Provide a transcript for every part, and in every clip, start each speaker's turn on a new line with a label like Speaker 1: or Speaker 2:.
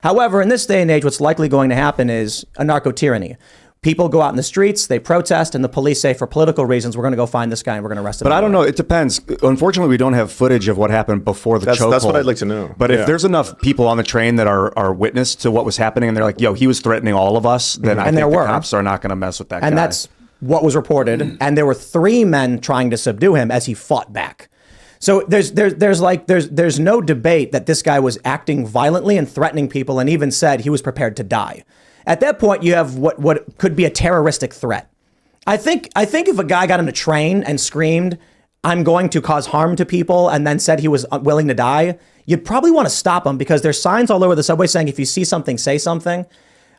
Speaker 1: However, in this day and age, what's likely going to happen is a narco-tyranny. People go out in the streets, they protest, and the police say, for political reasons, we're going to go find this guy and we're going to arrest him.
Speaker 2: But I don't know. It depends. Unfortunately, we don't have footage of what happened before the chokehold.
Speaker 3: That's what I'd like to know.
Speaker 2: But if there's enough people on the train that are witness to what was happening, and they're like, yo, he was threatening all of us, then I think the cops are not going to mess with that guy.
Speaker 1: And that's what was reported. And there were 3 men trying to subdue him as he fought back. So there's no debate that this guy was acting violently and threatening people, and even said he was prepared to die. At that point, you have what could be a terroristic threat. I think if a guy got on a train and screamed, "I'm going to cause harm to people," and then said he was willing to die, you'd probably want to stop him, because there's signs all over the subway saying, if you see something, say something.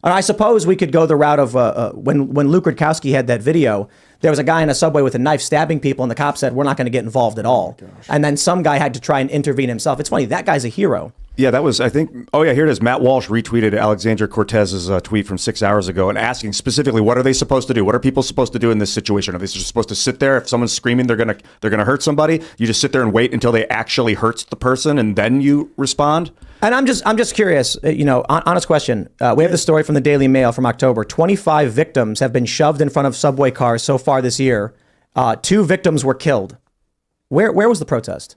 Speaker 1: And I suppose we could go the route of when Luke Rudkowski had that video, there was a guy in a subway with a knife stabbing people, and the cop said, we're not going to get involved at all. And then some guy had to try and intervene himself. It's funny, that guy's a hero.
Speaker 2: Yeah, that was, I think, oh yeah, here it is. Matt Walsh retweeted Alexandra Cortez's tweet from 6 hours ago and asking specifically, what are they supposed to do? What are people supposed to do in this situation? Are they just supposed to sit there? If someone's screaming, they're gonna hurt somebody. You just sit there and wait until they actually hurts the person, and then you respond.
Speaker 1: And I'm just curious, honest question. We have the story from the Daily Mail from October. 25 victims have been shoved in front of subway cars so far this year. 2 victims were killed. Where was the protest?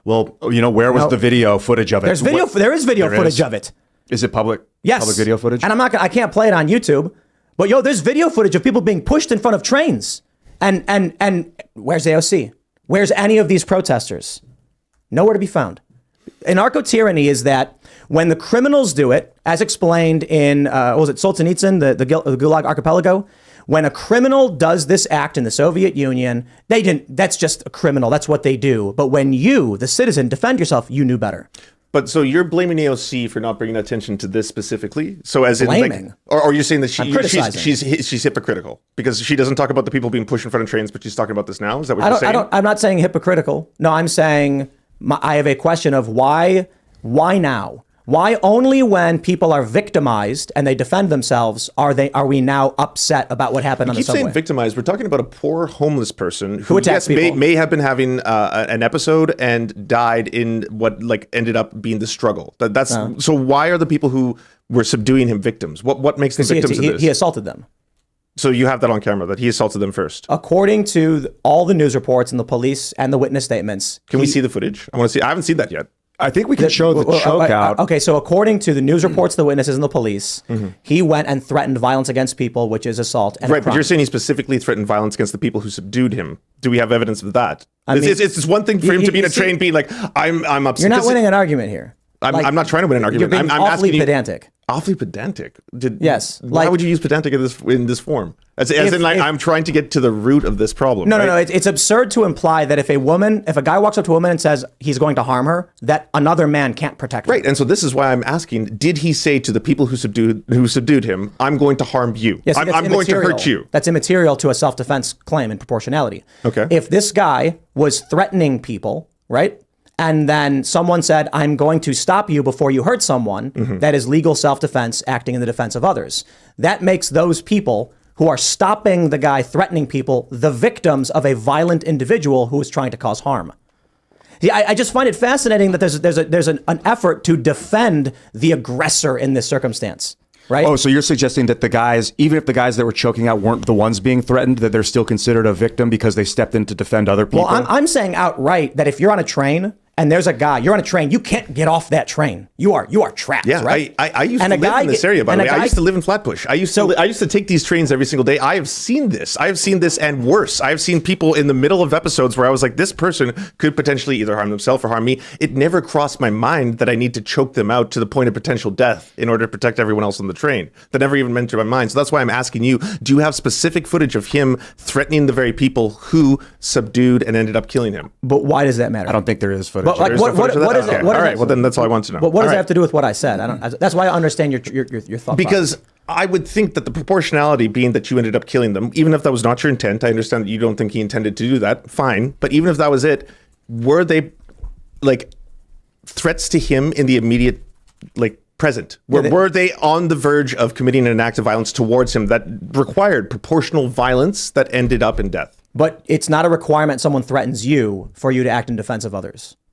Speaker 2: Well, where was the video footage of it?
Speaker 1: There is video footage of it.
Speaker 2: Is it public?
Speaker 1: Yes.
Speaker 2: Public video footage?
Speaker 1: And I can't play it on YouTube, but there's video footage of people being pushed in front of trains. And where's AOC? Where's any of these protesters? Nowhere to be found. Anarcho-tyranny is that when the criminals do it, as explained in, Solzhenitsyn, the Gulag Archipelago, when a criminal does this act in the Soviet Union, that's just a criminal. That's what they do. But when you, the citizen, defend yourself, you knew better.
Speaker 3: But so you're blaming AOC for not bringing attention to this specifically? So as
Speaker 1: blaming.
Speaker 3: In or you're saying that she's hypocritical because she doesn't talk about the people being pushed in front of trains, but she's talking about this now? Is that what you're saying?
Speaker 1: I'm not saying hypocritical. No, I'm saying I have a question of why now? Why only when people are victimized and they defend themselves are we now upset about what happened on the subway?
Speaker 3: You keep saying victimized. We're talking about a poor homeless person who may have been having an episode and died in what ended up being the struggle. So why are the people who were subduing him victims? What makes them victims of this?
Speaker 1: He assaulted them.
Speaker 3: So you have that on camera, that he assaulted them first?
Speaker 1: According to all the news reports and the police and the witness statements.
Speaker 3: Can we see the footage? I want to see. I haven't seen that yet.
Speaker 2: I think we can show the choke out.
Speaker 1: Okay, so according to the news reports, the witnesses and the police, he went and threatened violence against people, which is assault. And
Speaker 3: right, but you're saying he specifically threatened violence against the people who subdued him. Do we have evidence of that? It's one thing for him to be in a train being like, I'm upset.
Speaker 1: You're not winning an argument here.
Speaker 3: I'm not trying to win an argument.
Speaker 1: You're being awfully pedantic.
Speaker 3: Awfully pedantic.
Speaker 1: Yes.
Speaker 3: Why would you use pedantic in this form? As in, I'm trying to get to the root of this problem.
Speaker 1: No. It's absurd to imply that if a guy walks up to a woman and says he's going to harm her, that another man can't protect her.
Speaker 3: Right. And so this is why I'm asking, did he say to the people who subdued him, I'm going to harm you?
Speaker 1: Yes,
Speaker 3: I'm going to hurt you.
Speaker 1: That's immaterial to a self-defense claim in proportionality.
Speaker 3: Okay.
Speaker 1: If this guy was threatening people, right? And then someone said, I'm going to stop you before you hurt someone. That is legal self-defense acting in the defense of others. That makes those people who are stopping the guy threatening people the victims of a violent individual who is trying to cause harm. Yeah, I just find it fascinating that there's an effort to defend the aggressor in this circumstance. Right?
Speaker 2: Oh, so you're suggesting that the guys, even if the guys that were choking out weren't the ones being threatened, that they're still considered a victim because they stepped in to defend other people?
Speaker 1: Well, I'm saying outright that if you're on a train and there's a guy, you're on a train, you can't get off that train. You are trapped.
Speaker 3: Yeah,
Speaker 1: right?
Speaker 3: I used to live in this area, by the way. I used to live in Flatbush. I used to take these trains every single day. I have seen this. I have seen this and worse. I have seen people in the middle of episodes where I was like, this person could potentially either harm themselves or harm me. It never crossed my mind that I need to choke them out to the point of potential death in order to protect everyone else on the train. That never even entered my mind. So that's why I'm asking you, do you have specific footage of him threatening the very people who subdued and ended up killing him?
Speaker 1: But why does that matter?
Speaker 2: I don't think there is footage.
Speaker 1: But like, what is it?
Speaker 3: All right. Well, then that's all I want to know.
Speaker 1: But what does that have to do with what I said? That's why I understand your thought.
Speaker 3: Because I would think that the proportionality being that you ended up killing them, even if that was not your intent, I understand that you don't think he intended to do that. Fine. But even if that was it, were they like threats to him in the immediate present? Were they on the verge of committing an act of violence towards him that required proportional violence that ended up in death?
Speaker 1: But it's not a requirement someone threatens you for you to act in defense of others.